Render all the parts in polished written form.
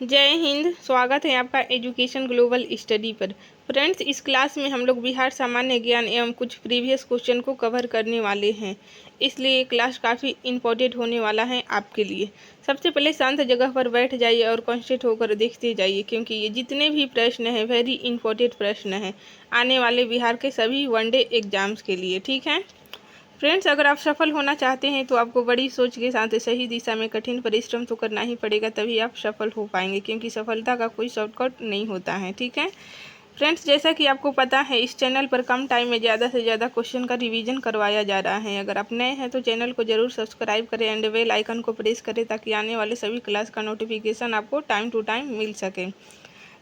जय हिंद। स्वागत है आपका एजुकेशन ग्लोबल स्टडी पर। फ्रेंड्स, इस क्लास में हम लोग बिहार सामान्य ज्ञान एवं कुछ प्रीवियस क्वेश्चन को कवर करने वाले हैं, इसलिए ये क्लास काफ़ी इम्पोर्टेंट होने वाला है आपके लिए। सबसे पहले शांत जगह पर बैठ जाइए और कॉन्सेंट्रेट होकर देखते जाइए, क्योंकि ये जितने भी प्रश्न हैं वेरी इंपॉर्टेंट प्रश्न हैं आने वाले बिहार के सभी वनडे एग्जाम्स के लिए। ठीक है फ्रेंड्स, अगर आप सफल होना चाहते हैं तो आपको बड़ी सोच के साथ सही दिशा में कठिन परिश्रम तो करना ही पड़ेगा, तभी आप सफल हो पाएंगे, क्योंकि सफलता का कोई शॉर्टकट नहीं होता है। ठीक है फ्रेंड्स, जैसा कि आपको पता है इस चैनल पर कम टाइम में ज़्यादा से ज़्यादा क्वेश्चन का रिवीजन करवाया जा रहा है। अगर आप नए हैं तो चैनल को जरूर सब्सक्राइब करें एंड बेल आइकन को प्रेस करें, ताकि आने वाले सभी क्लास का नोटिफिकेशन आपको टाइम टू टाइम मिल सके।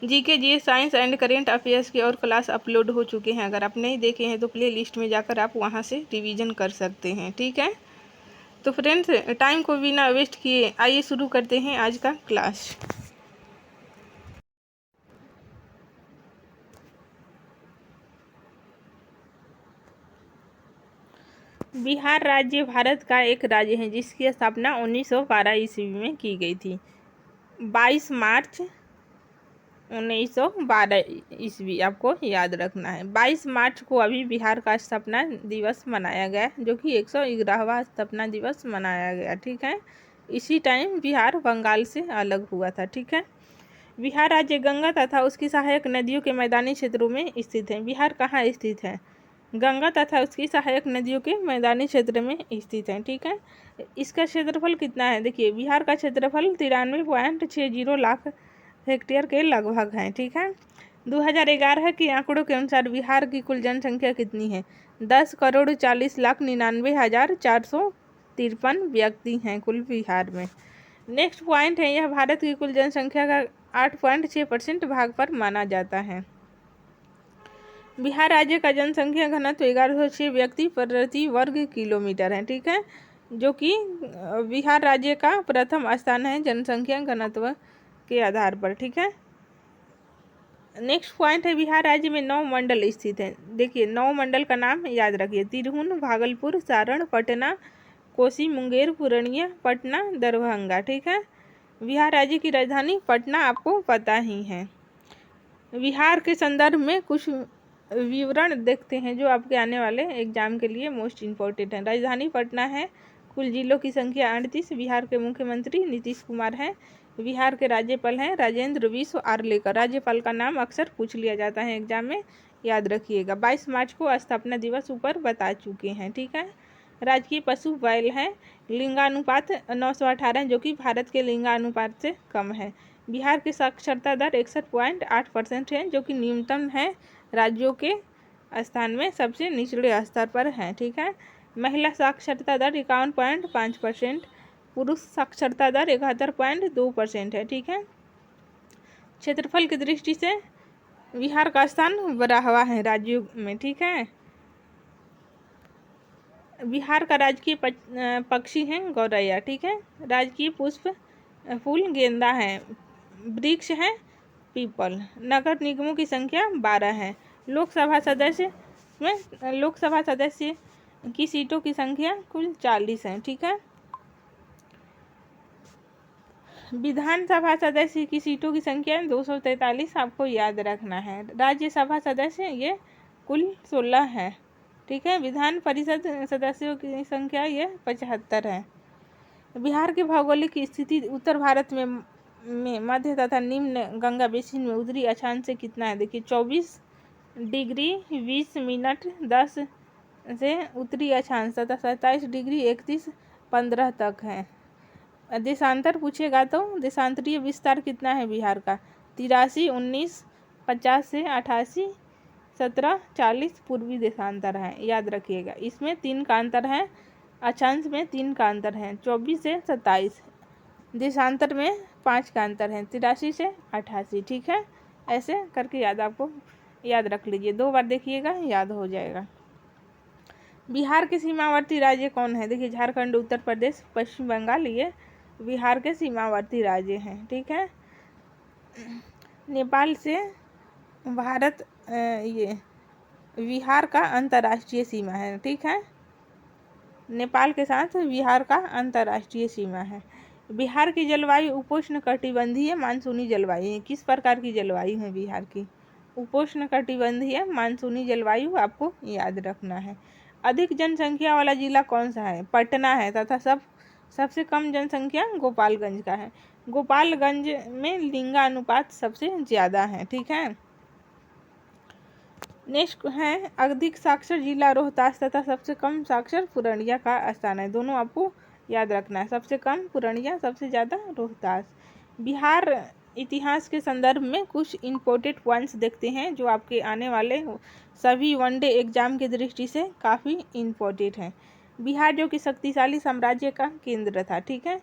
जीके, जी साइंस एंड करेंट अफेयर्स की और क्लास अपलोड हो चुके हैं। अगर आप नहीं देखे हैं तो प्ले लिस्ट में जाकर आप वहां से रिवीजन कर सकते हैं। ठीक है, तो फ्रेंड्स टाइम को बिना वेस्ट किए आइए शुरू करते हैं आज का क्लास। बिहार राज्य भारत का एक राज्य है जिसकी स्थापना 1912 ईस्वी में की गई थी। 22 मार्च 1912 ईस्वी आपको याद रखना है। 22 मार्च को अभी बिहार का स्थापना दिवस मनाया गया, जो कि 111वां स्थापना दिवस मनाया गया। ठीक है, इसी टाइम बिहार बंगाल से अलग हुआ था। ठीक है, बिहार राज्य गंगा तथा उसकी सहायक नदियों के मैदानी क्षेत्रों में स्थित है। बिहार कहाँ स्थित है? गंगा तथा उसकी सहायक नदियों के मैदानी क्षेत्र में स्थित है। ठीक है, इसका क्षेत्रफल कितना है? देखिए, बिहार का क्षेत्रफल 93.60 लाख हेक्टेयर के लगभग है। ठीक है, 2011 के आंकड़ों के अनुसार बिहार की कुल जनसंख्या कितनी है? 10,40,99,453 व्यक्ति हैं कुल बिहार में। नेक्स्ट पॉइंट है, यह भारत की कुल जनसंख्या का 8.6% भाग पर माना जाता है। बिहार राज्य का जनसंख्या घनत्व 1106 व्यक्ति प्रति वर्ग किलोमीटर है। ठीक है, जो कि बिहार राज्य का प्रथम स्थान है जनसंख्या घनत्व के आधार पर। ठीक है, नेक्स्ट पॉइंट है, बिहार राज्य में 9 मंडल स्थित हैं। देखिए, 9 मंडल का नाम याद रखिए: तिरहुन, भागलपुर, सारण, पटना, कोसी, मुंगेर, पूर्णिया, पटना, दरभंगा। ठीक है, बिहार राज्य की राजधानी पटना आपको पता ही है। बिहार के संदर्भ में कुछ विवरण देखते हैं जो आपके आने वाले एग्जाम के लिए मोस्ट इम्पोर्टेंट है। राजधानी पटना है। कुल जिलों की संख्या 38। बिहार के मुख्यमंत्री नीतीश कुमार हैं। बिहार के राज्यपाल हैं राजेंद्र विश्व आर्लेकर। राज्यपाल का नाम अक्सर पूछ लिया जाता है एग्जाम में, याद रखिएगा। 22 मार्च को स्थापना दिवस ऊपर बता चुके हैं। ठीक है, राजकीय पशु बैल है। लिंगानुपात 918, जो कि भारत के लिंगानुपात से कम है। बिहार की साक्षरता दर 61.8% है, जो कि न्यूनतम है राज्यों के स्थान में सबसे निचले स्तर पर है। ठीक है, महिला साक्षरता दर 51.5%, पुरुष साक्षरता दर 71.2% है। ठीक है, क्षेत्रफल की दृष्टि से बिहार का स्थान 12वां है राज्यों में। ठीक है, बिहार का राजकीय पक्षी है गौरैया। ठीक है, राजकीय पुष्प फूल गेंदा है। वृक्ष है पीपल। नगर निगमों की संख्या 12 है। लोकसभा सदस्य की सीटों की संख्या कुल 40 है। ठीक है, विधानसभा सदस्य की सीटों की संख्या 243 आपको याद रखना है। राज्यसभा सदस्य ये कुल 16 है। ठीक है, विधान परिषद सदस्यों की संख्या ये 75 है। बिहार की भौगोलिक स्थिति उत्तर भारत में मध्य तथा निम्न गंगा बेसिन में उत्तरी अक्षांश से कितना है? देखिए, 24 डिग्री 20 मिनट 10 से उत्तरी अक्षांश तथा 27 डिग्री 31-15 तक है। देशांतर पूछेगा तो देशांतरीय विस्तार कितना है बिहार का? 83, 19, 50 से 88, 17, 40 पूर्वी देशांतर है, याद रखिएगा। इसमें 3 का अंतर है, अक्षांश में 3 का अंतर है। 24 से 27 देशांतर में 5 का अंतर है, 83 से 88। ठीक है, ऐसे करके आपको याद रख लीजिए, 2 बार देखिएगा याद हो जाएगा। बिहार के सीमावर्ती राज्य कौन है? देखिए, झारखंड, उत्तर प्रदेश, पश्चिम बंगाल, ये बिहार के सीमावर्ती राज्य हैं। ठीक है, नेपाल से भारत ये बिहार का अंतर्राष्ट्रीय सीमा है। ठीक है, नेपाल के साथ बिहार का अंतर्राष्ट्रीय सीमा है। बिहार की जलवायु उपोष्ण कटिबंधीय मानसूनी जलवायु है। किस प्रकार की जलवायु है बिहार की? उपोष्ण कटिबंधीय मानसूनी जलवायु आपको याद रखना है। अधिक जनसंख्या वाला जिला कौन सा है? पटना है, तथा सबसे कम जनसंख्या गोपालगंज का है। गोपालगंज में लिंगानुपात सबसे ज़्यादा है, ठीक है। नेक्स्ट है अधिक साक्षर जिला रोहतास तथा सबसे कम साक्षर पूर्णिया का स्थान है। दोनों आपको याद रखना है, सबसे कम पूर्णिया, सबसे ज़्यादा रोहतास। बिहार इतिहास के संदर्भ में कुछ इम्पोर्टेंट पॉइंट्स देखते हैं जो आपके आने वाले सभी वनडे एग्जाम की दृष्टि से काफ़ी इम्पोर्टेंट हैं। बिहार जो कि शक्तिशाली साम्राज्य का केंद्र था, ठीक है।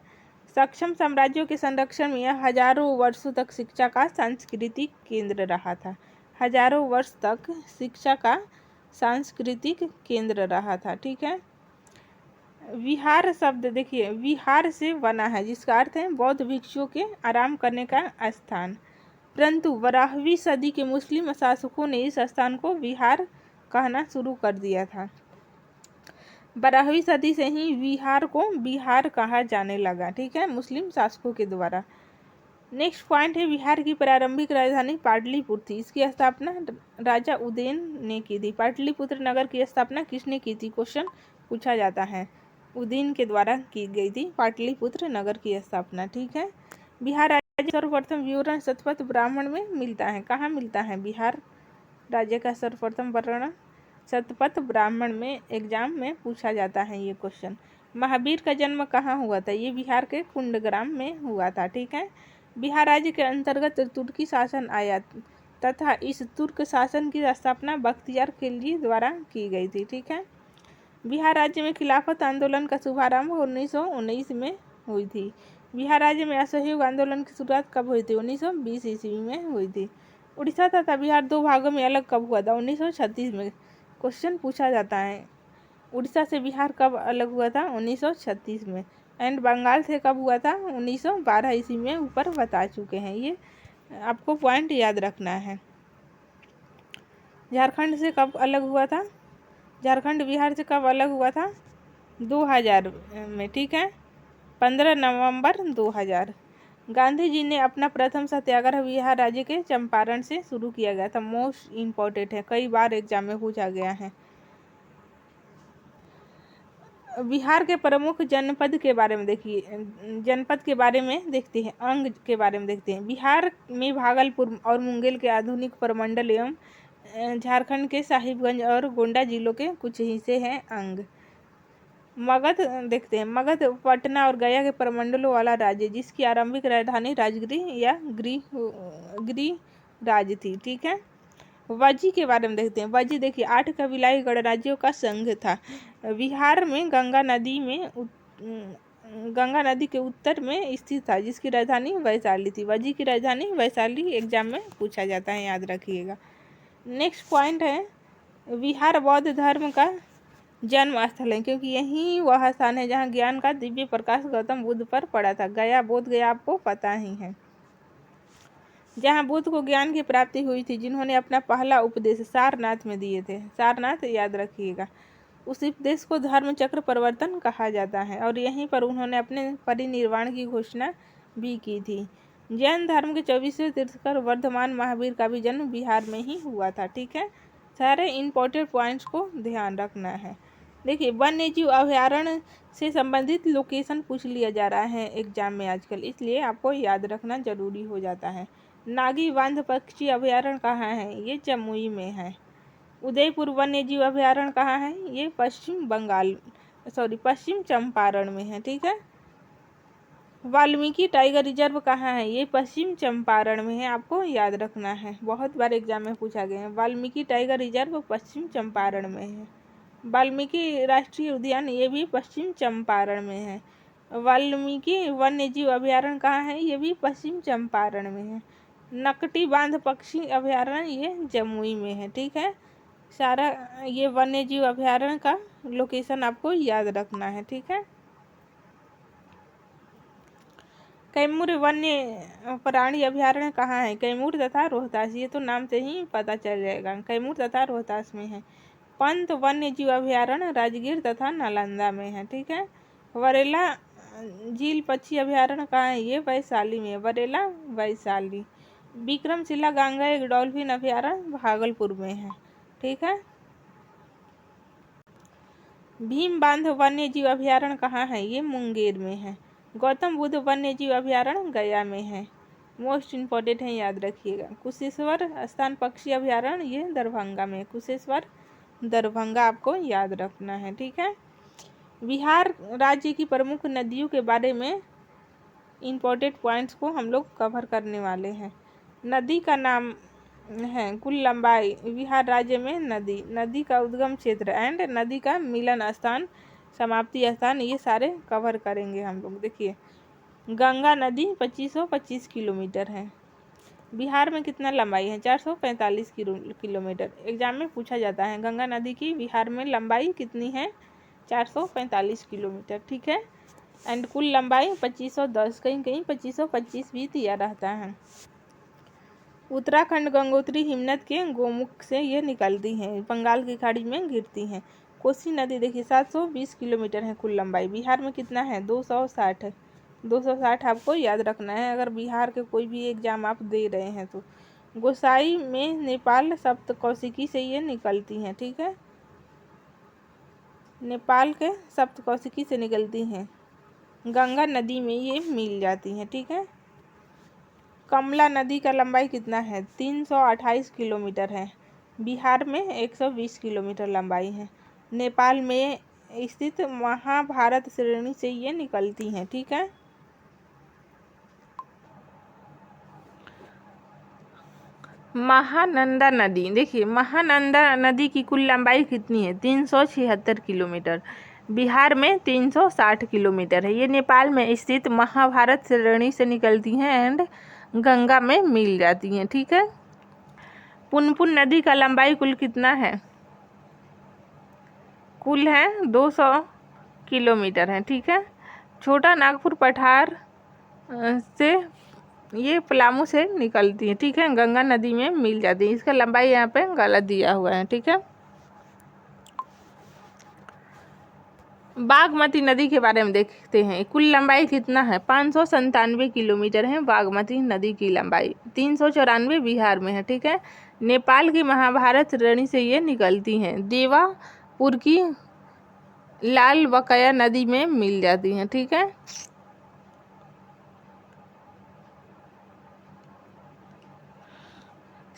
सक्षम साम्राज्यों के संरक्षण में यह हजारों वर्षों तक शिक्षा का सांस्कृतिक केंद्र रहा था। हजारों वर्ष तक शिक्षा का सांस्कृतिक केंद्र रहा था, ठीक है। विहार शब्द देखिए, विहार से बना है, जिसका अर्थ है बौद्ध भिक्षुओं के आराम करने का स्थान। परंतु 12वीं सदी के मुस्लिम शासकों ने इस स्थान को विहार कहना शुरू कर दिया था। 12वीं सदी से ही विहार को बिहार कहा जाने लगा, ठीक है, मुस्लिम शासकों के द्वारा। नेक्स्ट पॉइंट है बिहार की प्रारंभिक राजधानी पाटलिपुत्र थी। इसकी स्थापना राजा उदयन ने की थी। पाटलिपुत्र नगर की स्थापना किसने की थी? क्वेश्चन पूछा जाता है। उदयन के द्वारा की गई थी पाटलिपुत्र नगर की स्थापना, ठीक है। बिहार राज्य सर्वप्रथम विवरण शतपथ ब्राह्मण में मिलता है। कहाँ मिलता है बिहार राज्य का सर्वप्रथम वर्णन? शतपथ ब्राह्मण में एग्जाम में पूछा जाता है ये क्वेश्चन। महावीर का जन्म कहाँ हुआ था? ये बिहार के कुंडग्राम में हुआ था, ठीक है। बिहार राज्य के अंतर्गत तुर्की शासन आया तथा इस तुर्क शासन की स्थापना बख्तियार खिलजी द्वारा की गई थी, ठीक है। बिहार राज्य में खिलाफत आंदोलन का शुभारंभ 1919 में हुई थी। बिहार राज्य में असहयोग आंदोलन की शुरुआत कब हुई थी? 1920 ईस्वी में हुई थी। उड़ीसा तथा बिहार दो भागों में अलग कब हुआ था? 1936 में। क्वेश्चन पूछा जाता है उड़ीसा से बिहार कब अलग हुआ था? 1936 में। एंड बंगाल से कब हुआ था? 1912 ईस्वी में। ऊपर बता चुके हैं, ये आपको पॉइंट याद रखना है। झारखंड से कब अलग हुआ था? झारखंड बिहार से कब अलग हुआ था? 2000 में, ठीक है, 15 नवंबर 2000। गांधी जी ने अपना प्रथम सत्याग्रह बिहार राज्य के चंपारण से शुरू किया गया था। मोस्ट इम्पोर्टेंट है, कई बार एग्जाम में पूछा गया है। बिहार के प्रमुख जनपद के बारे में देखिए, जनपद के बारे में देखते हैं, अंग के बारे में देखते हैं। बिहार में भागलपुर और मुंगेर के आधुनिक प्रमंडल एवं झारखंड के साहिबगंज और गोंडा जिलों के कुछ हिस्से हैं अंग। मगध देखते हैं, मगध पटना और गया के प्रमंडलों वाला राज्य, जिसकी आरंभिक राजधानी राजगृह या गिरिराज थी, ठीक है। वजी के बारे में देखते हैं। वजी देखिए 8 कबीलाई गणराज्यों का संघ था। बिहार में गंगा नदी के उत्तर में स्थित था, जिसकी राजधानी वैशाली थी। वजी की राजधानी वैशाली एग्जाम में पूछा जाता है, याद रखिएगा। नेक्स्ट पॉइंट है बिहार बौद्ध धर्म का जन्म स्थल है, क्योंकि यही वह स्थान है जहाँ ज्ञान का दिव्य प्रकाश गौतम बुद्ध पर पड़ा था। गया, बोध गया आपको पता ही है, जहाँ बुद्ध को ज्ञान की प्राप्ति हुई थी, जिन्होंने अपना पहला उपदेश सारनाथ में दिए थे। सारनाथ याद रखिएगा। उस उपदेश को धर्म चक्र परिवर्तन कहा जाता है और यहीं पर उन्होंने अपने परिनिर्वाण की घोषणा भी की थी। जैन धर्म के 24वें तीर्थंकर वर्धमान महावीर का भी जन्म बिहार में ही हुआ था, ठीक है। सारे इंपॉर्टेंट पॉइंट्स को ध्यान रखना है। देखिए वन्य जीव अभयारण्य से संबंधित लोकेशन पूछ लिया जा रहा है एग्जाम में आजकल, इसलिए आपको याद रखना जरूरी हो जाता है। नागी बांध पक्षी अभयारण्य कहाँ है? ये जमुई में है। उदयपुर वन्य जीव अभयारण्य कहाँ है? ये पश्चिम चंपारण में है, ठीक है। वाल्मीकि टाइगर रिजर्व कहाँ है? ये पश्चिम चंपारण में है, आपको याद रखना है, बहुत बार एग्जाम में पूछा गया है। वाल्मीकि टाइगर रिजर्व पश्चिम चंपारण में है। वाल्मीकि राष्ट्रीय उद्यान ये भी पश्चिम चंपारण में है। वाल्मीकि वन्य जीव अभयारण्य कहाँ है? ये भी पश्चिम चंपारण में है। नकटी बांध पक्षी अभयारण्य ये जमुई में है, ठीक है। सारा ये वन्य जीव अभयारण्य का लोकेशन आपको याद रखना है, ठीक है। कैमूर वन्य प्राणी अभयारण्य कहाँ है? कैमूर तथा रोहतास, ये तो नाम से ही पता चल जाएगा, कैमूर तथा रोहतास में है। पंत वन्य जीव अभयारण्य राजगीर तथा नालंदा में है, ठीक है। वरेला झील पक्षी अभयारण्य कहाँ है? ये वैशाली में है, बरेला वैशाली। विक्रमशिला गंगा एक डॉल्फिन अभयारण्य भागलपुर में है, ठीक है। भीम बांध वन्य जीव अभयारण्य कहाँ है? ये मुंगेर में है। गौतम बुद्ध वन्य जीव अभयारण्य गया में है। मोस्ट इम्पोर्टेंट है, याद रखिएगा। कुशेश्वर स्थान पक्षी अभयारण्य ये दरभंगा में, कुशेश्वर दरभंगा आपको याद रखना है, ठीक है। बिहार राज्य की प्रमुख नदियों के बारे में इम्पोर्टेंट पॉइंट्स को हम लोग कवर करने वाले हैं। नदी का नाम है, कुल लंबाई, बिहार राज्य में नदी, नदी का उद्गम क्षेत्र एंड नदी का मिलन स्थान, समाप्ति स्थान, ये सारे कवर करेंगे हम लोग। देखिए, गंगा नदी 2525 किलोमीटर है। बिहार में कितना लंबाई है? 445 किलोमीटर। एग्जाम में पूछा जाता है गंगा नदी की बिहार में लंबाई कितनी है? 445 किलोमीटर, ठीक है। एंड कुल लंबाई 2510, कहीं कहीं 2525 भी दिया रहता है। उत्तराखंड गंगोत्री हिमनद के गोमुख से ये निकलती हैं, बंगाल की खाड़ी में गिरती हैं। कोसी नदी देखिए 720 किलोमीटर है कुल लंबाई। बिहार में कितना है? 260 है। 260 आपको याद रखना है अगर बिहार के कोई भी एग्जाम आप दे रहे हैं तो। गोसाई में नेपाल सप्तकौशिकी से ये निकलती हैं, ठीक है। नेपाल के सप्तकौशिकी से निकलती हैं, गंगा नदी में ये मिल जाती हैं, ठीक है। कमला नदी का लंबाई कितना है? 328 किलोमीटर है। बिहार में 120 किलोमीटर लंबाई है। नेपाल में स्थित महाभारत श्रेणी से ये निकलती हैं, ठीक है। महानंदा नदी, देखिए महानंदा नदी की कुल लंबाई कितनी है? 376 किलोमीटर। बिहार में 360 किलोमीटर है। ये नेपाल में स्थित महाभारत श्रेणी से निकलती हैं एंड गंगा में मिल जाती हैं, ठीक है। पुनपुन नदी का लंबाई कुल कितना है? कुल है 200 किलोमीटर है, ठीक है। छोटा नागपुर पठार से ये पलामू से निकलती है, ठीक है, गंगा नदी में मिल जाती है। इसका लंबाई यहाँ पे गलत दिया हुआ है, ठीक है। बागमती नदी के बारे में देखते हैं। कुल लंबाई कितना है? 597 किलोमीटर है बागमती नदी की लंबाई। 394 बिहार में है, ठीक है। नेपाल की महाभारत श्रेणी से ये निकलती हैं, देवापुर की लाल बकया नदी में मिल जाती हैं, ठीक है।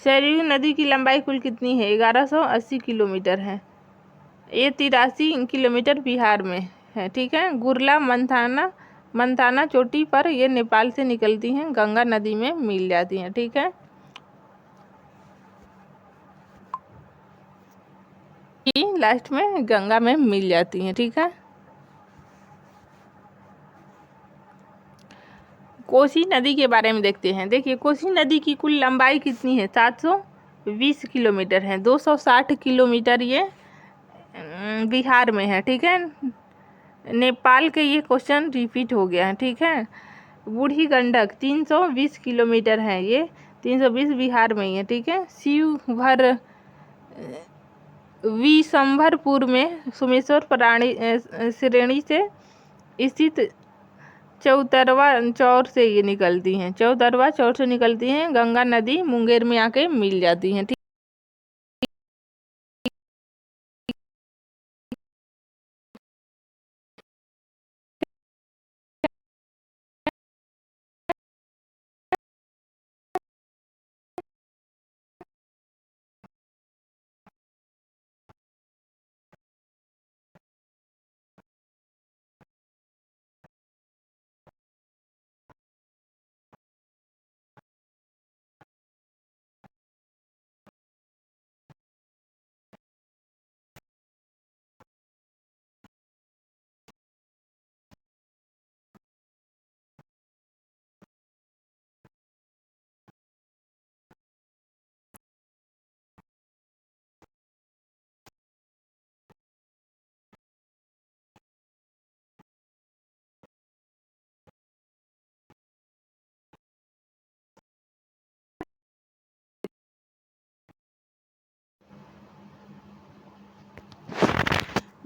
सरयू नदी की लंबाई कुल कितनी है? 1180 किलोमीटर है। ये 83 किलोमीटर बिहार में है, ठीक है। गुरला मंथाना चोटी पर ये नेपाल से निकलती हैं, गंगा नदी में मिल जाती हैं, ठीक है। लास्ट में गंगा में मिल जाती हैं, ठीक है। कोसी नदी के बारे में देखते हैं। देखिए, कोसी नदी की कुल लंबाई कितनी है? 720 किलोमीटर है। 260 किलोमीटर ये बिहार में है, ठीक है। नेपाल के ये क्वेश्चन रिपीट हो गया है, ठीक है। बूढ़ी गंडक 320 किलोमीटर है, ये 320 बिहार में ही है, ठीक है। शिवभर विशंभरपुर में सोमेश्वर प्राणी श्रेणी से स्थित चौतरवा चौर से ये निकलती हैं, चौतरवा चौर से निकलती हैं, गंगा नदी मुंगेर में आके मिल जाती हैं, ठीक।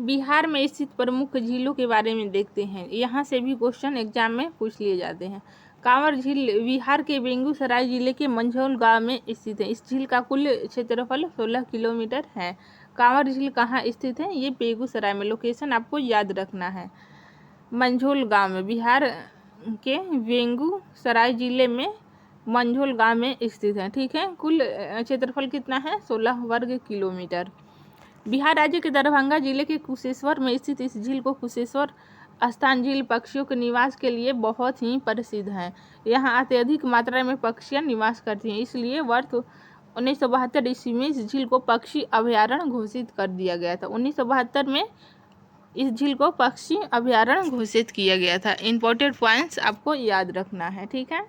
बिहार में स्थित प्रमुख झीलों के बारे में देखते हैं। यहाँ से भी क्वेश्चन एग्जाम में पूछ लिए जाते हैं। कांवर झील बिहार के बेगूसराय जिले के मंझौल गांव में स्थित है। इस झील का कुल क्षेत्रफल 16 किलोमीटर है। कांवर झील कहाँ स्थित है? ये बेगूसराय में। लोकेशन आपको याद रखना है, मंझौल गांव में, बिहार के बेगूसराय जिले में मंझौल गांव में स्थित है। ठीक है। कुल क्षेत्रफल कितना है? 16 वर्ग किलोमीटर। बिहार राज्य के दरभंगा जिले के कुशेश्वर में स्थित इस झील को कुशेश्वर स्थान झील पक्षियों के निवास के लिए बहुत ही प्रसिद्ध है। यहाँ अत्यधिक मात्रा में पक्षियाँ निवास करती हैं, इसलिए वर्ष 1972 ईस्वी में इस झील को पक्षी अभयारण्य घोषित कर दिया गया था। 1972 में इस झील को पक्षी अभयारण्य घोषित किया गया था। इंपॉर्टेंट पॉइंट्स आपको याद रखना है। ठीक है।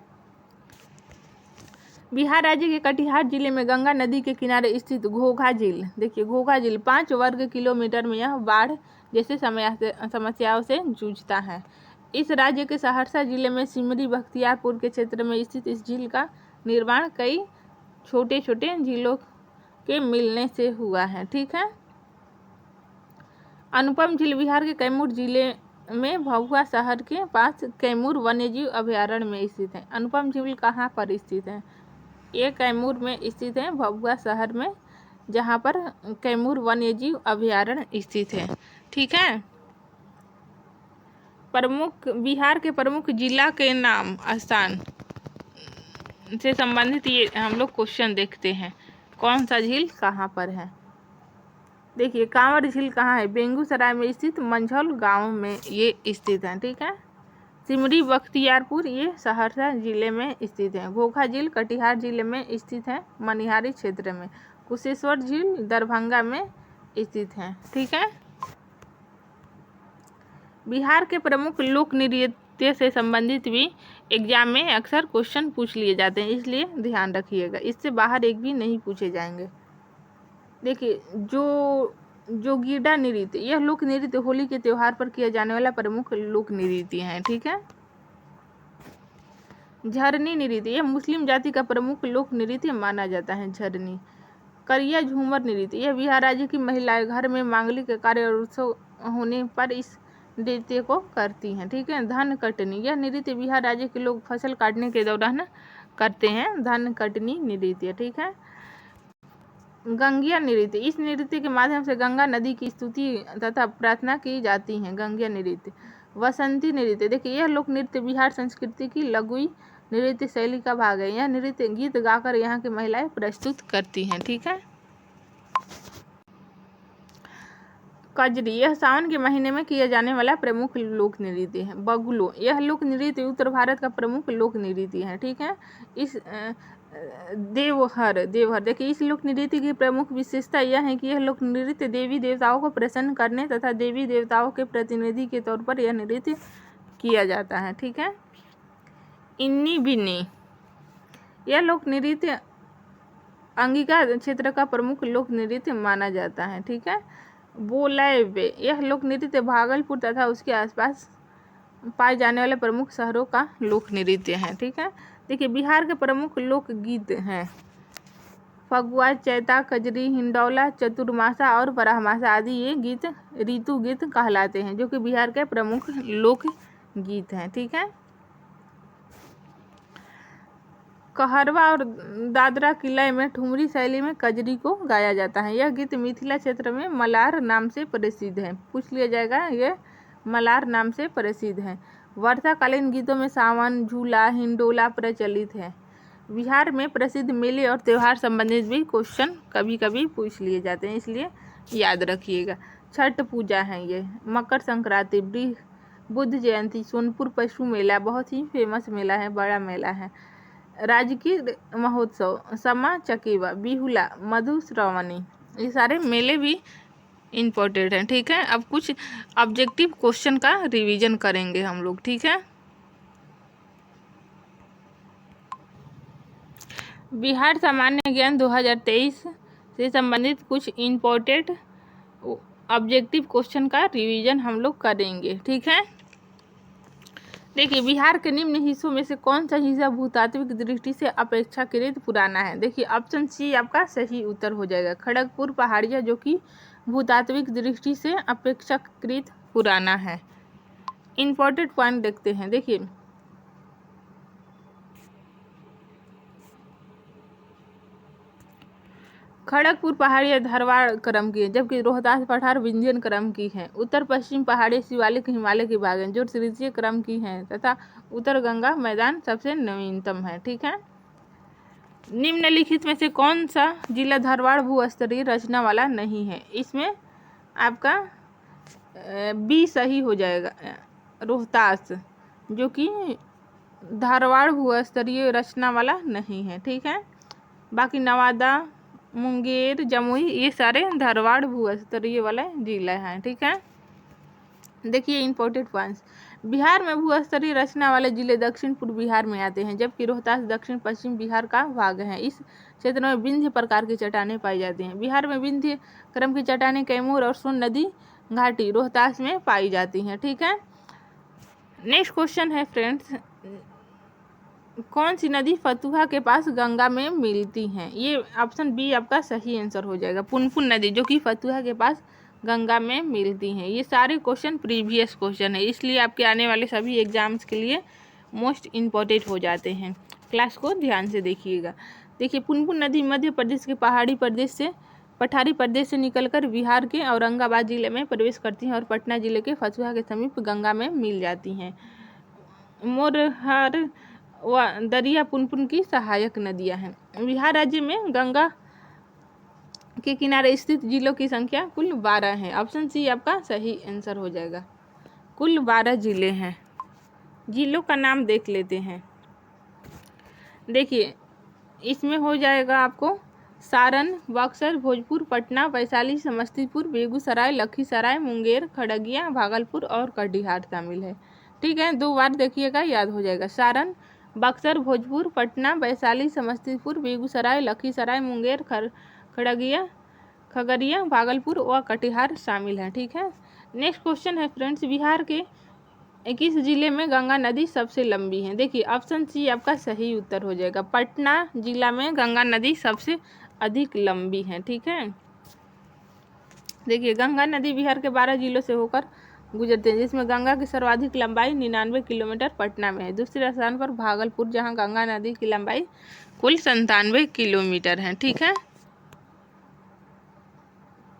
बिहार राज्य के कटिहार जिले में गंगा नदी के किनारे स्थित घोघा झील, देखिए घोघा झील 5 वर्ग किलोमीटर में यह बाढ़ जैसे समस्याओं से जूझता है। इस राज्य के सहरसा जिले में सिमरी बख्तियारपुर के क्षेत्र में स्थित इस झील का निर्माण कई छोटे छोटे झीलों के मिलने से हुआ है। ठीक है। अनुपम झील बिहार के कैमूर जिले में भभुआ शहर के पास कैमूर वन्यजीव अभयारण्य में स्थित है। अनुपम झील कहाँ पर स्थित है? ये कैमूर में स्थित है, भभुआ शहर में, जहाँ पर कैमूर वन्यजीव अभयारण्य स्थित है। ठीक है। प्रमुख बिहार के प्रमुख जिला के नाम स्थान से संबंधित ये हम लोग क्वेश्चन देखते हैं। कौन सा झील कहाँ पर है? देखिए कांवर झील कहाँ है? बेगूसराय में स्थित मंझौल गांव में ये स्थित है। ठीक है। सिमरी बख्तियारपुर ये सहरसा जिले में स्थित है। घोघा झील कटिहार जिले में स्थित है, मनिहारी क्षेत्र में। कुशेश्वर झील दरभंगा में स्थित है। ठीक है। बिहार के प्रमुख लोक नृत्य से संबंधित भी एग्जाम में अक्सर क्वेश्चन पूछ लिए जाते हैं, इसलिए ध्यान रखिएगा। इससे बाहर एक भी नहीं पूछे जाएंगे। देखिए जोगीड़ा नृत्य, यह लोक नृत्य होली के त्योहार पर किया जाने वाला प्रमुख लोक नृत्य है। ठीक है। झरनी नृत्य, यह मुस्लिम जाति का प्रमुख लोक नृत्य माना जाता है। झरनी। करिया झूमर नृत्य, यह बिहार राज्य की महिलाएं घर में मांगलिक कार्य और उत्सव होने पर इस नृत्य को करती हैं। ठीक है। धन कटनी, यह नृत्य बिहार राज्य के लोग फसल काटने के दौरान करते हैं। धन कटनी नृत्य। ठीक है। गंगिया नृत्य, इस नृत्य के माध्यम से गंगा नदी की स्तुति तथा प्रार्थना की जाती है। गंगिया नृत्य। वसंती नृत्य, देखिए यह लोक नृत्य बिहार संस्कृति की लघुई नृत्य शैली का भाग है। यह नृत्य गीत गाकर यहाँ की महिलाएं प्रस्तुत करती हैं। ठीक है। कजरी, यह सावन के महीने में किया जाने वाला प्रमुख लोक नृत्य है। बगुलो, यह लोक नृत्य उत्तर भारत का प्रमुख लोक नृत्य है। ठीक है। इस देवहर, देखिए इस लोक नृत्य की प्रमुख विशेषता यह है कि यह लोक नृत्य देवी देवताओं को प्रसन्न करने तथा देवी देवताओं के प्रतिनिधि के तौर पर यह नृत्य किया जाता है। ठीक है। इन्नी बिन्नी, यह लोक नृत्य अंगिका क्षेत्र का प्रमुख लोक नृत्य माना जाता है। ठीक है। बोलैबे, यह लोक नृत्य भागलपुर तथा उसके आसपास पाए जाने वाले प्रमुख शहरों का लोक नृत्य है। ठीक है। देखिए बिहार के प्रमुख लोकगीत हैं फगुआ, चैता, कजरी, हिंडौला, चतुर्मासा और बारहमासा आदि। ये गीत ऋतु गीत कहलाते हैं, जो कि बिहार के प्रमुख लोक गीत हैं। ठीक है। कहरवा और दादरा किला में ठुमरी शैली में कजरी को गाया जाता है। यह गीत मिथिला क्षेत्र में मलार नाम से प्रसिद्ध है। पूछ लिया जाएगा, यह मलार नाम से प्रसिद्ध है। वर्षाकालीन गीतों में सावन, झूला, हिंडोला प्रचलित है। बिहार में प्रसिद्ध मेले और त्यौहार संबंधित भी क्वेश्चन कभी कभी पूछ लिए जाते हैं, इसलिए याद रखिएगा। छठ पूजा है ये, मकर संक्रांति, बुद्ध जयंती, सोनपुर पशु मेला बहुत ही फेमस मेला है, बड़ा मेला है। राजकीय महोत्सव, समा चकेवा, बिहुला, मधुश्रावणी, ये सारे मेले भी इम्पोर्टेंट हैं। ठीक है। अब कुछ ऑब्जेक्टिव क्वेश्चन का रिवीजन करेंगे हम लोग। ठीक है। बिहार सामान्य ज्ञान 2023 से संबंधित कुछ इम्पोर्टेंट ऑब्जेक्टिव क्वेश्चन का रिवीजन हम लोग करेंगे। ठीक है। देखिए बिहार के निम्न हिस्सों में से कौन सा हिस्सा भूतात्विक दृष्टि से अपेक्षाकृत पुराना है? देखिए ऑप्शन सी आपका सही उत्तर हो जाएगा। खड़गपुर पहाड़िया, जो कि भूतात्विक दृष्टि से अपेक्षाकृत पुराना है। इम्पोर्टेंट पॉइंट देखते हैं। देखिए, खड़गपुर पहाड़ी धारवाड़ क्रम की है, जबकि रोहतास पठार विंध्यन क्रम की है। उत्तर पश्चिम पहाड़ी शिवालिक हिमालय के भाग हैं जो तृतीय क्रम की हैं, तथा उत्तर गंगा मैदान सबसे नवीनतम है। ठीक है। निम्नलिखित में से कौन सा जिला धारवाड़ भूस्तरीय रचना वाला नहीं है? इसमें आपका बी सही हो जाएगा, रोहतास, जो कि धारवाड़ भूस्तरीय रचना वाला नहीं है। ठीक है। बाकी नवादा, मुंगेर, जमुई ये सारे धारवाड़ भूस्तरीय वाला जिला हैं। ठीक है। देखिए इंपॉर्टेंट पॉइंट्स, बिहार में भूस्तरीय रचना वाले जिले दक्षिण पूर्व बिहार में आते हैं, जबकि रोहतास दक्षिण पश्चिम बिहार का भाग है। इस क्षेत्र में विंध्य प्रकार की चट्टानें पाई जाती हैं। बिहार में विंध्य क्रम की चट्टानें कैमूर और सोन नदी घाटी रोहतास में पाई जाती हैं। ठीक है। नेक्स्ट क्वेश्चन है फ्रेंड्स, कौन सी नदी फतुहा के पास गंगा में मिलती हैं? ये ऑप्शन बी आपका सही आंसर हो जाएगा, पुनपुन नदी, जो कि फतुहा के पास गंगा में मिलती हैं। ये सारे क्वेश्चन प्रीवियस क्वेश्चन है, इसलिए आपके आने वाले सभी एग्जाम्स के लिए मोस्ट इम्पोर्टेंट हो जाते हैं। क्लास को ध्यान से देखिएगा। देखिए, पुनपुन नदी मध्य प्रदेश के पठारी प्रदेश से निकलकर बिहार के औरंगाबाद जिले में प्रवेश करती हैं और पटना जिले के फतुहा के समीप गंगा में मिल जाती हैं। मोरहर व दरिया पुनपुन की सहायक नदियां हैं। बिहार राज्य में गंगा के किनारे स्थित जिलों की संख्या कुल 12 है। ऑप्शन सी आपका सही आंसर हो जाएगा। कुल 12 जिले हैं। जिलों का नाम देख लेते हैं। देखिए, इसमें हो जाएगा आपको सारण, बक्सर, भोजपुर, पटना, वैशाली, समस्तीपुर, बेगूसराय, लखीसराय, मुंगेर, खगड़िया, भागलपुर और कटिहार शामिल है। ठीक है, 2 बार देखिएगा, याद हो जाएगा। सारण, बक्सर, भोजपुर, पटना, वैशाली, समस्तीपुर, बेगूसराय, लखीसराय, मुंगेर, खगड़िया, भागलपुर व कटिहार शामिल हैं। ठीक है। नेक्स्ट क्वेश्चन है फ्रेंड्स, बिहार के 21 जिले में गंगा नदी सबसे लंबी है? देखिए, ऑप्शन सी आपका सही उत्तर हो जाएगा। पटना जिला में गंगा नदी सबसे अधिक लंबी है। ठीक है। देखिए, गंगा नदी बिहार के 12 जिलों से होकर गुजरते हैं, जिसमें गंगा की सर्वाधिक लंबाई 99 किलोमीटर पटना में है। दूसरे स्थान पर भागलपुर, जहां गंगा नदी की लंबाई कुल 97 किलोमीटर है। ठीक है।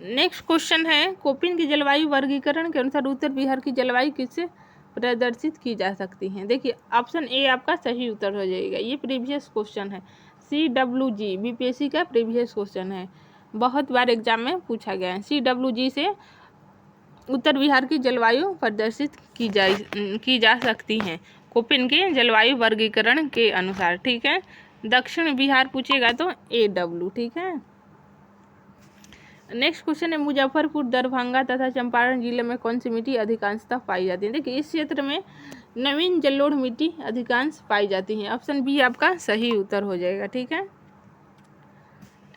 नेक्स्ट क्वेश्चन है, कोपिन की जलवायु वर्गीकरण के अनुसार उत्तर बिहार की जलवायु किससे प्रदर्शित की जा सकती है? देखिए, ऑप्शन ए आपका सही उत्तर हो जाएगा। ये प्रीवियस क्वेश्चन है, CWG बीपीएससी का प्रीवियस क्वेश्चन है, बहुत बार एग्जाम में पूछा गया है। CWG से उत्तर बिहार की जलवायु प्रदर्शित की जा सकती है कोपिन के जलवायु वर्गीकरण के अनुसार। ठीक है। दक्षिण बिहार पूछेगा तो AW। ठीक है। नेक्स्ट क्वेश्चन है, मुजफ्फरपुर, दरभंगा तथा चंपारण जिले में कौन सी मिट्टी अधिकांशतः पाई जाती है? देखिए, इस क्षेत्र में नवीन जलोढ़ मिट्टी अधिकांश पाई जाती है। ऑप्शन बी आपका सही उत्तर हो जाएगा। ठीक है।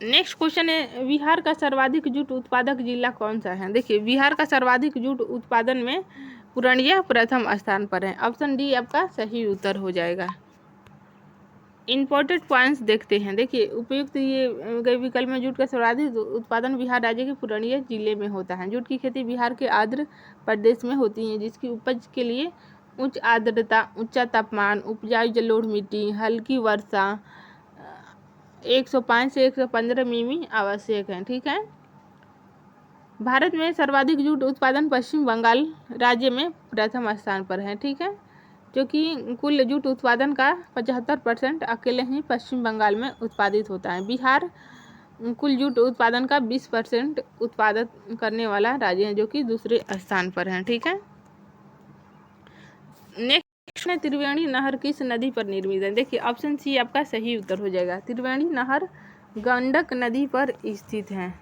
नेक्स्ट क्वेश्चन है, बिहार का सर्वाधिक जूट उत्पादक जिला कौन सा है? देखिए, बिहार का सर्वाधिक जूट उत्पादन में पूर्णिया प्रथम स्थान पर है। ऑप्शन डी आपका सही उत्तर हो जाएगा। इंपॉर्टेंट पॉइंट्स देखते हैं। देखिए, उपयुक्त ये गए विकल्प में जूट का सर्वाधिक उत्पादन बिहार राज्य के पूर्णिया जिले में होता है। जूट की खेती बिहार के आर्द्र प्रदेश में होती है, जिसकी उपज के लिए उच्च आर्द्रता, उच्च तापमान, उपजाऊ जलोढ़ मिट्टी, हल्की वर्षा 105 से 115 मिमी आवश्यक है। ठीक है। भारत में सर्वाधिक जूट उत्पादन पश्चिम बंगाल राज्य में प्रथम स्थान पर है। ठीक है, जो कि कुल जूट उत्पादन का 75% अकेले ही पश्चिम बंगाल में उत्पादित होता है। बिहार कुल जूट उत्पादन का 20% उत्पादन करने वाला राज्य है, जो कि दूसरे स्थान पर है। ठीक है। नेक्स्ट, त्रिवेणी नहर किस नदी पर निर्मित है? देखिए, ऑप्शन सी आपका सही उत्तर हो जाएगा। त्रिवेणी नहर गंडक नदी पर स्थित है।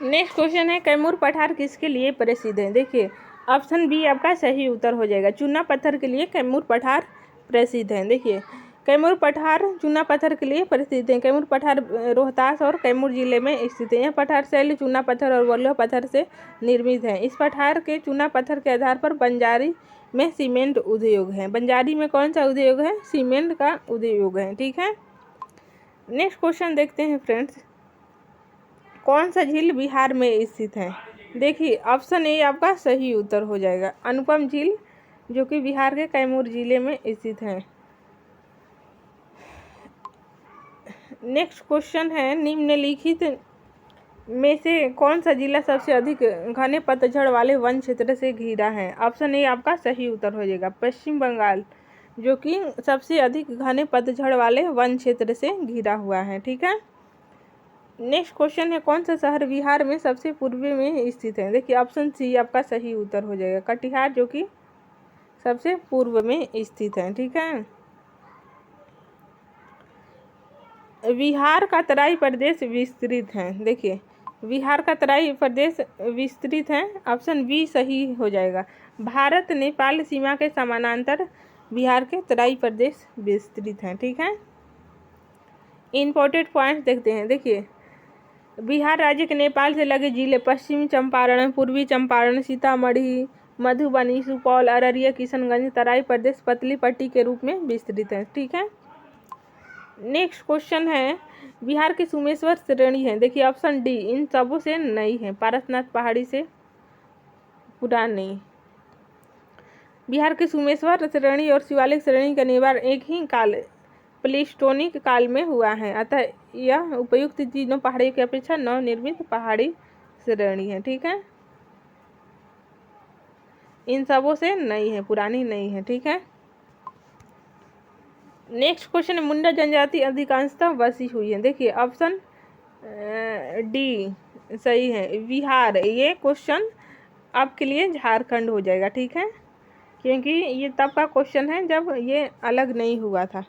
नेक्स्ट क्वेश्चन है, कैमूर पठार किसके लिए प्रसिद्ध है? देखिए, ऑप्शन बी आपका सही उत्तर हो जाएगा। चूना पत्थर के लिए कैमूर पठार प्रसिद्ध है। देखिए, कैमूर पठार चूना पत्थर के लिए प्रसिद्ध है। कैमूर पठार रोहतास और कैमूर जिले में स्थित है। यह पठार शैल चूना पत्थर और बलुआ पत्थर से निर्मित है। इस पठार के चूना पत्थर के आधार पर बंजारी में सीमेंट उद्योग है। बंजारी में कौन सा उद्योग है? सीमेंट का उद्योग है। ठीक है, नेक्स्ट क्वेश्चन देखते हैं फ्रेंड्स। कौन सा झील बिहार में स्थित है? देखिए ऑप्शन ए आपका सही उत्तर हो जाएगा, अनुपम झील, जो कि बिहार के कैमूर जिले में स्थित है। नेक्स्ट क्वेश्चन है, निम्नलिखित में से कौन सा जिला सबसे अधिक घने पतझड़ वाले वन क्षेत्र से घिरा है? ऑप्शन ए आपका सही उत्तर हो जाएगा, पश्चिम बंगाल, जो कि सबसे अधिक घने पतझड़ वाले वन क्षेत्र से घिरा हुआ है। ठीक है, नेक्स्ट क्वेश्चन है, कौन सा शहर बिहार में सबसे पूर्वी में स्थित है? देखिए ऑप्शन सी आपका सही उत्तर हो जाएगा, कटिहार, जो कि सबसे पूर्व में स्थित है। ठीक है, बिहार का तराई प्रदेश विस्तृत है। देखिए बिहार का तराई प्रदेश विस्तृत है, ऑप्शन बी सही हो जाएगा, भारत नेपाल सीमा के समानांतर बिहार के तराई प्रदेश विस्तृत हैं। ठीक है, इम्पोर्टेंट पॉइंट देखते हैं। देखिए बिहार राज्य के नेपाल से लगे जिले पश्चिमी चंपारण, पूर्वी चंपारण, सीतामढ़ी, मधुबनी, सुपौल, अररिया, किशनगंज तराई प्रदेश पतली पट्टी के रूप में विस्तृत है। ठीक है, नेक्स्ट क्वेश्चन है, बिहार की सुमेश्वर श्रेणी है। देखिए ऑप्शन डी इन सबों से नहीं है, पारसनाथ पहाड़ी से पुरानी। बिहार की सुमेश्वर श्रेणी और शिवालिक श्रेणी का निर्माण एक ही काल प्लेस्टोनिक काल में हुआ है, अतः यह उपयुक्त तीनों पहाड़ियों की अपेक्षा नवनिर्मित पहाड़ी श्रेणी है। ठीक है, इन सबों से नहीं है, पुरानी नहीं है। ठीक है, नेक्स्ट क्वेश्चन है, मुंडा जनजाति अधिकांशतः बसी हुई है। देखिए ऑप्शन डी सही है, बिहार। ये क्वेश्चन आपके लिए झारखंड हो जाएगा। ठीक है, क्योंकि ये तब का क्वेश्चन है जब ये अलग नहीं हुआ था।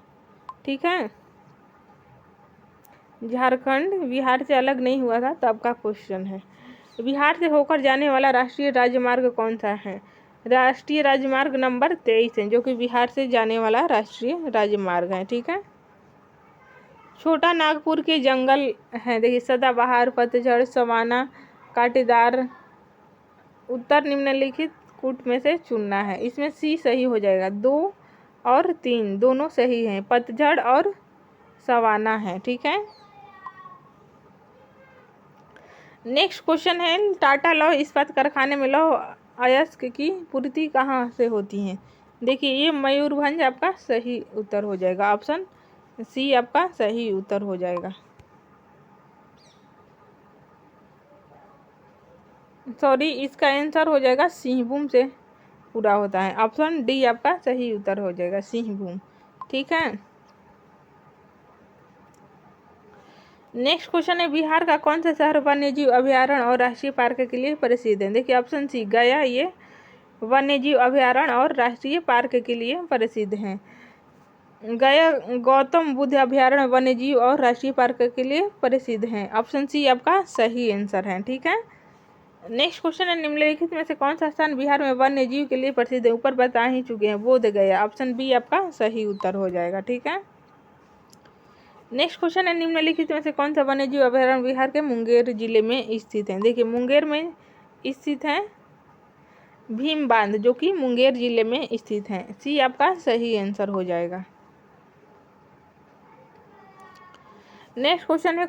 ठीक है, झारखंड बिहार से अलग नहीं हुआ था तब का क्वेश्चन है। बिहार से होकर जाने वाला राष्ट्रीय राजमार्ग कौन सा है? राष्ट्रीय राजमार्ग नंबर 23 है, जो कि बिहार से जाने वाला राष्ट्रीय राजमार्ग है। ठीक है, छोटा नागपुर के जंगल हैं। देखिए सदाबहार, पतझड़, सवाना, कांटेदार। उत्तर निम्नलिखित कूट में से चुनना है। इसमें सी सही हो जाएगा, 2 और 3 दोनों सही हैं, पतझड़ और सवाना है। ठीक है, नेक्स्ट क्वेश्चन है, टाटा लौह इस्पात कारखाने में लौह अयस्क की पूर्ति कहाँ से होती है? देखिए ये मयूरभंज आपका सही उत्तर हो जाएगा, ऑप्शन सी आपका सही उत्तर हो जाएगा। सॉरी, इसका आंसर हो जाएगा सिंहभूम से पूरा होता है, ऑप्शन डी आपका सही उत्तर हो जाएगा, सिंहभूम। ठीक है, नेक्स्ट क्वेश्चन है, बिहार का कौन सा शहर वन्यजीव अभयारण्य और राष्ट्रीय पार्क के लिए प्रसिद्ध है? देखिए ऑप्शन सी गया, ये वन्यजीव अभयारण्य और राष्ट्रीय पार्क के लिए प्रसिद्ध हैं। गया गौतम बुद्ध अभयारण्य वन्यजीव और राष्ट्रीय पार्क के लिए प्रसिद्ध हैं, ऑप्शन सी आपका सही आंसर है। ठीक है, नेक्स्ट क्वेश्चन है, निम्नलिखित में से कौन सा स्थान बिहार में वन्यजीव के लिए प्रसिद्ध है? ऊपर बता ही चुके हैं, बोध गया, ऑप्शन बी आपका सही उत्तर हो जाएगा। ठीक है, नेक्स्ट क्वेश्चन है, निम्नलिखित में से कौन सा वन्यजीव अभयारण्य बिहार के मुंगेर जिले में स्थित है? देखिए मुंगेर में स्थित है भीम बांध, जो कि मुंगेर जिले में स्थित है, सी आपका सही आंसर हो जाएगा। नेक्स्ट क्वेश्चन है,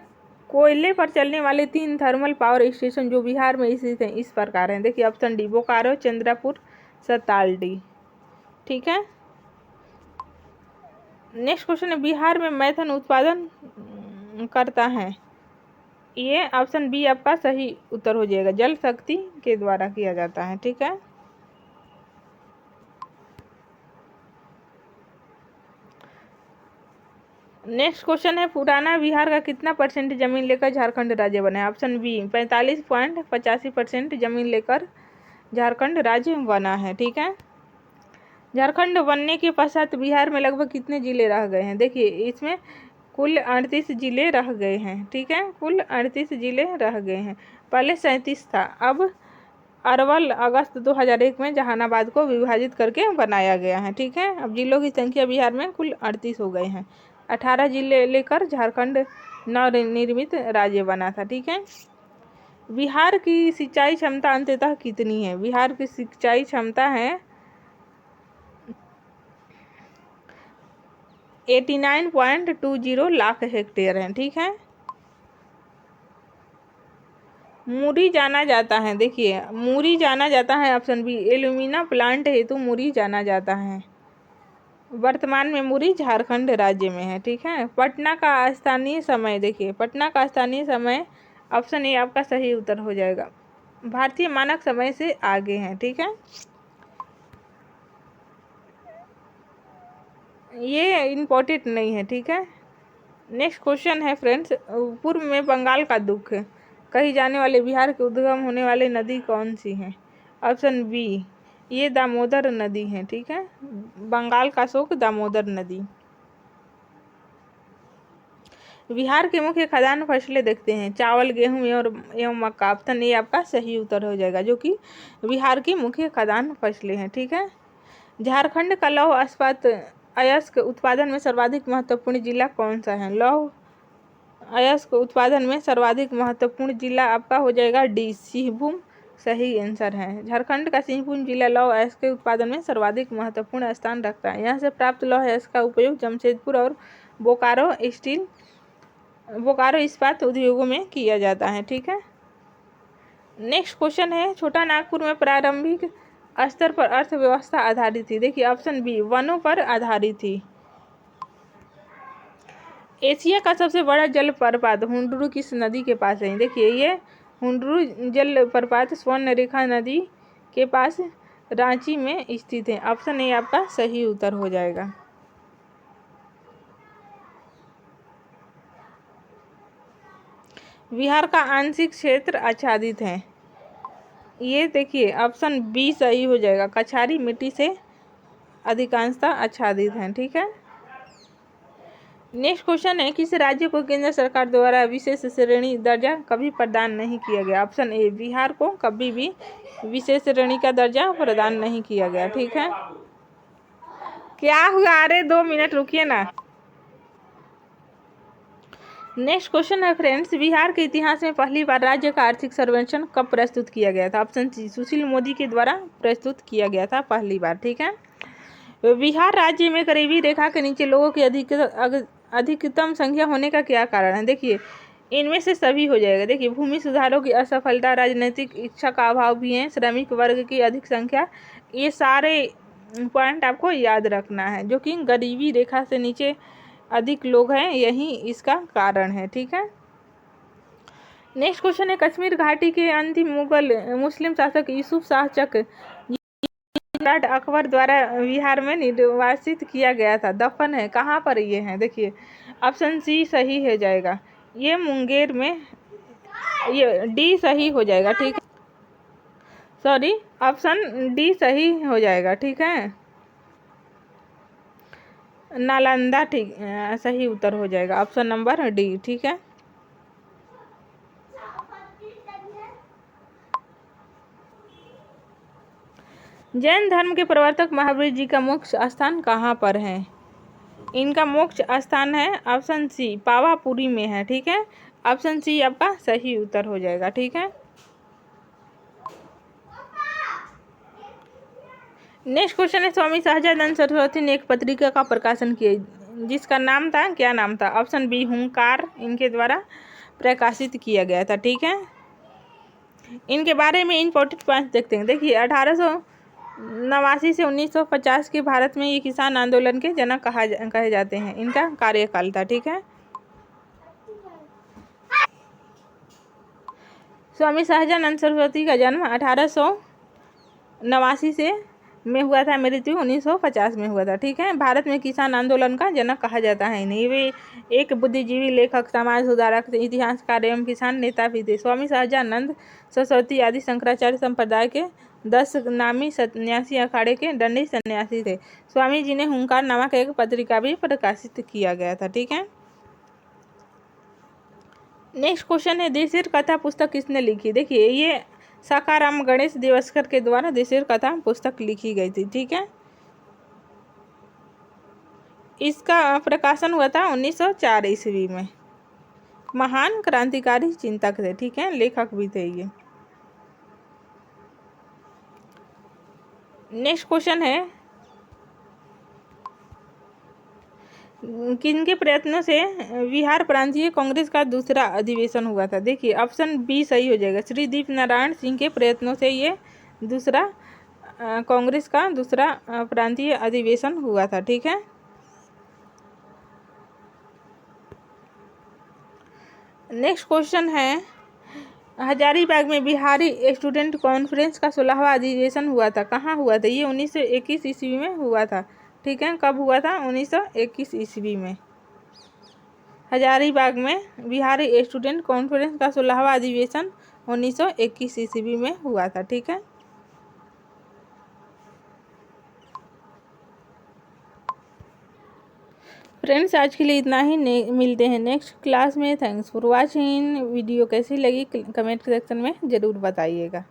कोयले पर चलने वाले 3 थर्मल पावर स्टेशन जो बिहार में स्थित हैं इस प्रकार हैं। देखिए ऑप्शन डी बोकारो, चंद्रपुर, सतालडी। ठीक है, नेक्स्ट क्वेश्चन है, बिहार में मैथन उत्पादन करता है? ये ऑप्शन बी आपका सही उत्तर हो जाएगा, जल शक्ति के द्वारा किया जाता है। ठीक है, नेक्स्ट क्वेश्चन है, पुराना बिहार का कितना % जमीन लेकर झारखंड राज्य बना है? ऑप्शन बी 45.85% जमीन लेकर झारखंड राज्य बना है। ठीक है, झारखंड बनने के पश्चात बिहार में लगभग कितने जिले रह गए हैं? देखिए इसमें कुल 38 जिले रह गए हैं। ठीक है, कुल 38 जिले रह गए हैं, पहले 37 था, अब अरवल अगस्त 2001 में जहानाबाद को विभाजित करके बनाया गया है। ठीक है, अब जिलों की संख्या बिहार में कुल 38 हो गए हैं। 18 जिले लेकर झारखंड नवनिर्मित राज्य बना था। ठीक है, बिहार की सिंचाई क्षमता अंततः कितनी है? बिहार की सिंचाई क्षमता है 89.20 लाख हेक्टेयर है। ठीक है, मुरी जाना जाता है, देखिए मुरी जाना जाता है, ऑप्शन बी एल्यूमिना प्लांट हेतु मुरी जाना जाता है। वर्तमान में मुरी झारखंड राज्य में है। ठीक है, पटना का स्थानीय समय, देखिए पटना का स्थानीय समय ऑप्शन ए आपका सही उत्तर हो जाएगा, भारतीय मानक समय से आगे है। ठीक है, ये इम्पोर्टेंट नहीं है। ठीक है, नेक्स्ट क्वेश्चन है फ्रेंड्स, पूर्व में बंगाल का दुख कही जाने वाले बिहार के उद्गम होने वाली नदी कौन सी है? ऑप्शन बी ये दामोदर नदी है। ठीक है, बंगाल का शोक दामोदर नदी। बिहार के मुख्य खाद्यान्न फसलें देखते हैं, चावल गेहूं एवं मक्का। ऑप्शन ए आपका सही उत्तर हो जाएगा, जो कि बिहार की मुख्य खाद्यान्न फसलें हैं। ठीक है, झारखंड का लौह इस्पात अयस्क उत्पादन में सर्वाधिक महत्वपूर्ण जिला कौन सा है? लौह अयस्क उत्पादन में सर्वाधिक महत्वपूर्ण जिला आपका हो जाएगा डी सिंहभूम, सही आंसर है। झारखंड का सिंहभूम जिला लौह अयस्क के उत्पादन में सर्वाधिक महत्वपूर्ण स्थान रखता है। यहाँ से प्राप्त लौह अयस्क का उपयोग जमशेदपुर और बोकारो इस्पात उद्योगों में किया जाता है। ठीक है, नेक्स्ट क्वेश्चन है, छोटा नागपुर में प्रारंभिक स्तर पर अर्थव्यवस्था आधारित थी। देखिए ऑप्शन बी वनों पर आधारित थी। एशिया का सबसे बड़ा जलप्रपात हुंडरू किस नदी के पास है? देखिए ये हुंडरू जलप्रपात स्वर्णरेखा नदी के पास रांची में स्थित है। ऑप्शन ए आपका सही उत्तर हो जाएगा। बिहार का आंशिक क्षेत्र आच्छादित है, ये देखिए ऑप्शन बी सही हो जाएगा, कछारी मिट्टी से अधिकांशतः आच्छादित है। ठीक है, नेक्स्ट क्वेश्चन है, किस राज्य को केंद्र सरकार द्वारा विशेष श्रेणी दर्जा कभी प्रदान नहीं किया गया? ऑप्शन ए बिहार को कभी भी विशेष श्रेणी का दर्जा प्रदान नहीं किया गया। ठीक है, क्या हुआ? अरे 2 मिनट रुकिए ना। नेक्स्ट क्वेश्चन है फ्रेंड्स, बिहार के इतिहास में पहली बार राज्य का आर्थिक सर्वेक्षण कब प्रस्तुत किया गया था? ऑप्शन सी सुशील मोदी के द्वारा प्रस्तुत किया गया था पहली बार। ठीक है, बिहार राज्य में गरीबी रेखा के नीचे लोगों की अधिकतम संख्या होने का क्या कारण है? देखिए इनमें से सभी हो जाएगा। देखिए भूमि सुधारों की असफलता, राजनीतिक इच्छा का अभाव भी है, श्रमिक वर्ग की अधिक संख्या, ये सारे पॉइंट आपको याद रखना है। जो कि गरीबी रेखा से नीचे अधिक लोग हैं, यही इसका कारण है। ठीक है, नेक्स्ट क्वेश्चन है, कश्मीर घाटी के अंतिम मुस्लिम शासक यूसुफ शाह चक सम्राट अकबर द्वारा बिहार में निर्वासित किया गया था, दफन है कहाँ पर ये है? देखिए ऑप्शन सी सही हो जाएगा, ये मुंगेर में, ये डी सही हो जाएगा। ठीक है, सॉरी ऑप्शन डी सही हो जाएगा। ठीक है, नालंदा, ठीक सही उत्तर हो जाएगा ऑप्शन नंबर डी। ठीक है, जैन धर्म के प्रवर्तक महावीर जी का मोक्ष स्थान कहाँ पर है? इनका मोक्ष स्थान है ऑप्शन सी पावापुरी में है। ठीक है, ऑप्शन सी आपका सही उत्तर हो जाएगा। ठीक है, नेक्स्ट क्वेश्चन है, स्वामी सहजानंद सरस्वती ने एक पत्रिका का प्रकाशन किया जिसका नाम था, क्या नाम था? ऑप्शन बी हुंकार, इनके द्वारा प्रकाशित किया गया था। ठीक है, इनके बारे में इंपॉर्टेंट पॉइंट्स देखते हैं। देखिए 1889 से 1950 के भारत में ये किसान आंदोलन के जनक कहे जाते हैं, इनका कार्यकाल था। ठीक है, स्वामी सहजानंद सरस्वती का जन्म 1889 से में हुआ था, मृत्यु 1950 में हुआ था। ठीक है, भारत में किसान आंदोलन का जनक कहा जाता है इन्हें। वे एक बुद्धिजीवी, लेखक, समाज सुधारक, इतिहासकार एवं किसान नेता भी थे। स्वामी सहजानंद सरस्वती आदि शंकराचार्य संप्रदाय के 10 नामी सन्यासी अखाड़े के दंडी सन्यासी थे। स्वामी जी ने हुंकार नामक एक पत्रिका भी प्रकाशित किया गया था। ठीक है, नेक्स्ट क्वेश्चन है, देशेर कथा पुस्तक किसने लिखी? देखिए ये साकाराम गणेश देवस्कर के द्वारा देशेर कथा पुस्तक लिखी गई थी, ठीक है। इसका प्रकाशन हुआ था 1904 ईस्वी में। महान क्रांतिकारी चिंतक थे, ठीक है, लेखक भी थे ये। नेक्स्ट क्वेश्चन है, किनके प्रयत्नों से बिहार प्रांतीय कांग्रेस का दूसरा अधिवेशन हुआ था? देखिए ऑप्शन बी सही हो जाएगा। श्री दीप नारायण सिंह के प्रयत्नों से ये दूसरा कांग्रेस का दूसरा प्रांतीय अधिवेशन हुआ था, ठीक है। नेक्स्ट क्वेश्चन है, हजारीबाग में बिहारी स्टूडेंट कॉन्फ्रेंस का 16वां अधिवेशन हुआ था, कहाँ हुआ था? ये 1921 ईस्वी में हुआ था, ठीक है। कब हुआ था? 1921 ईस्वी में। हजारीबाग में बिहारी स्टूडेंट कॉन्फ्रेंस का 16वां अधिवेशन 1921 ईस्वी में हुआ था, ठीक है। फ्रेंड्स आज के लिए इतना ही, मिलते हैं नेक्स्ट क्लास में। Thanks for watching. वीडियो कैसी लगी कमेंट सेक्शन में ज़रूर बताइएगा।